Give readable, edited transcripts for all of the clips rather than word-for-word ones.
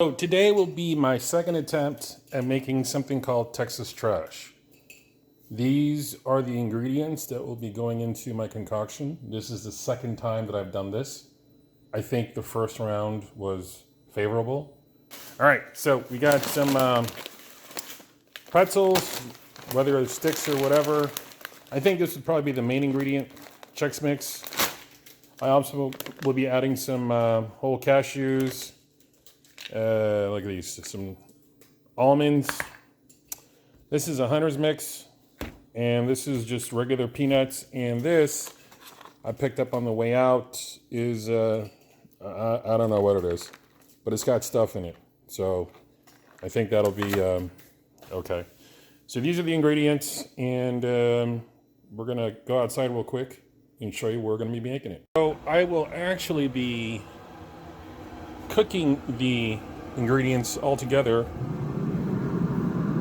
So today will be my second attempt at making something called Texas trash. These are the ingredients that will be going into my concoction. This is the second time that I've done this. I think the first round was favorable. All right, so we got some pretzels, whether it's sticks or whatever. I think this would probably be the main ingredient, Chex Mix. I also will be adding some whole cashews. Look at these, some almonds. This is a hunter's mix, and this is just regular peanuts. And this I picked up on the way out is I don't know what it is, but it's got stuff in it. So I think that'll be okay. So these are the ingredients, and we're gonna go outside real quick and show you where we're gonna be making it. So I will actually be cooking the ingredients all together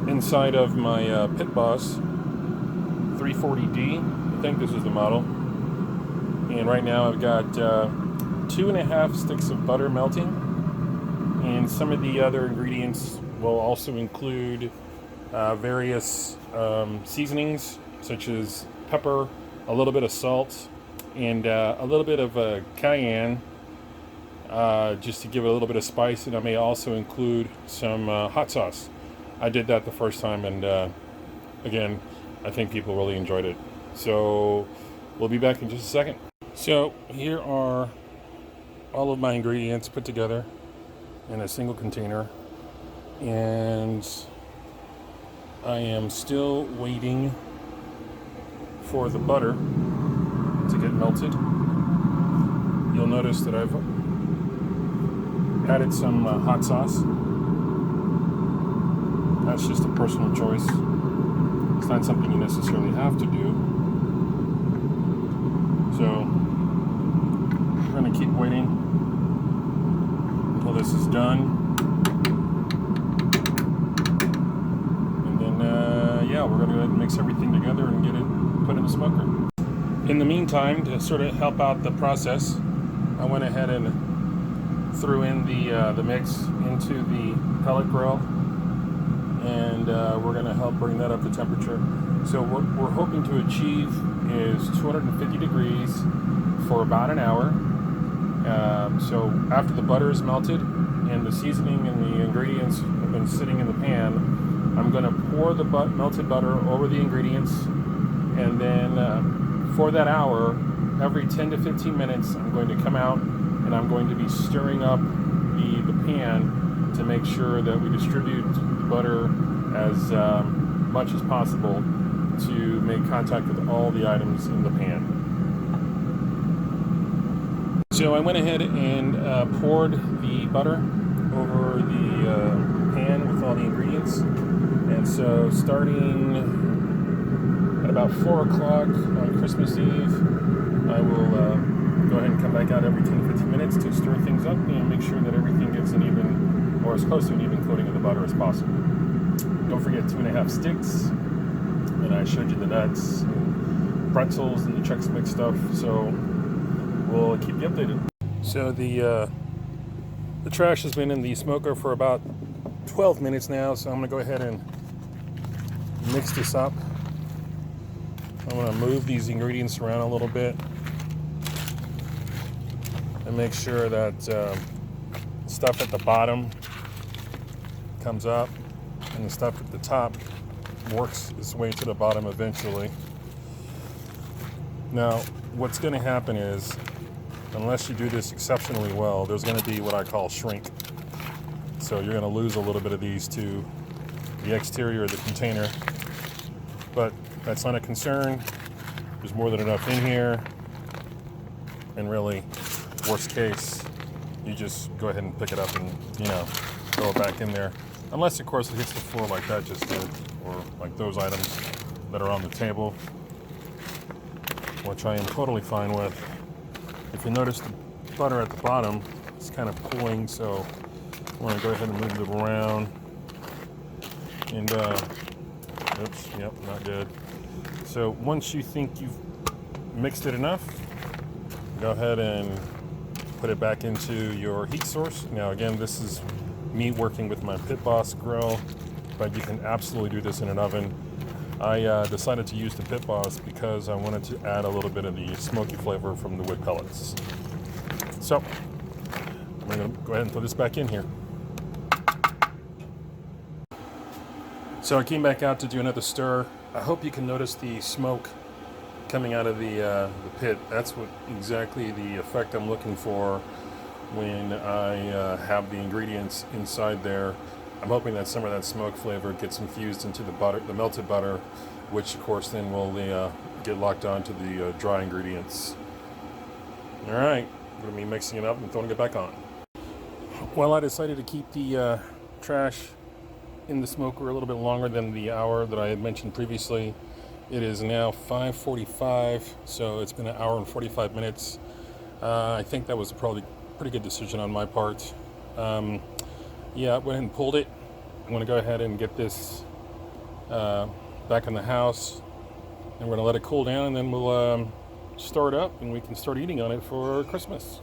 inside of my Pit Boss 340D. I think this is the model. And right now I've got 2.5 sticks of butter melting, and some of the other ingredients will also include various seasonings such as pepper, a little bit of salt, and a little bit of cayenne, just to give it a little bit of spice. And I may also include some hot sauce. I did that the first time, and again, I think people really enjoyed it. So we'll be back in just a second. So here are all of my ingredients put together in a single container, and I am still waiting for the butter to get melted. You'll notice that I've added some hot sauce. That's just a personal choice. It's not something you necessarily have to do. So we're gonna keep waiting until this is done. And then, yeah, we're gonna go ahead and mix everything together and get it put in the smoker. In the meantime, to sort of help out the process, I went ahead and threw in the mix into the pellet grill, and we're going to help bring that up to temperature. So what we're hoping to achieve is 250 degrees for about an hour. So after the butter is melted and the seasoning and the ingredients have been sitting in the pan, I'm going to pour the melted butter over the ingredients, and then for that hour, every 10 to 15 minutes, I'm going to come out and I'm going to be stirring up the pan to make sure that we distribute the butter as much as possible to make contact with all the items in the pan. So I went ahead and poured the butter over the pan with all the ingredients. And so starting at about 4 o'clock on Christmas Eve, I will go ahead and come back out every 10 to 15 minutes to stir things up and make sure that everything gets an even, or as close to an even coating of the butter as possible. Don't forget 2.5 sticks, and I showed you the nuts, and pretzels, and the Chex Mix stuff, so we'll keep you updated. So the trash has been in the smoker for about 12 minutes now, so I'm going to go ahead and mix this up. I'm going to move these ingredients around a little bit and make sure that stuff at the bottom comes up and the stuff at the top works its way to the bottom eventually. Now, what's going to happen is, unless you do this exceptionally well, there's going to be what I call shrink. So you're going to lose a little bit of these to the exterior of the container, but that's not a concern. There's more than enough in here, and really, worst case, you just go ahead and pick it up and, throw it back in there. Unless, of course, it hits the floor like that just did, or like those items that are on the table, which I am totally fine with. If you notice the butter at the bottom, it's kind of pulling, so I want to go ahead and move it around. And, oops, yep, not good. So once you think you've mixed it enough, go ahead and put it back into your heat source. Now again, this is me working with my Pit Boss grill, but you can absolutely do this in an oven. I decided to use the Pit Boss because I wanted to add a little bit of the smoky flavor from the wood pellets. So I'm going to go ahead and put this back in here. So I came back out to do another stir. I hope you can notice the smoke coming out of the pit. That's what exactly the effect I'm looking for when I have the ingredients inside there. I'm hoping that some of that smoke flavor gets infused into the butter, the melted butter, which of course then will get locked onto the dry ingredients. All right, I'm going to be mixing it up and throwing it back on. Well, I decided to keep the trash in the smoker a little bit longer than the hour that I had mentioned previously. It is now 5:45, so it's been an hour and 45 minutes. I think that was probably a pretty good decision on my part. Yeah, I went ahead and pulled it. I'm going to go ahead and get this back in the house, and we're going to let it cool down, and then we'll store it up, and we can start eating on it for Christmas.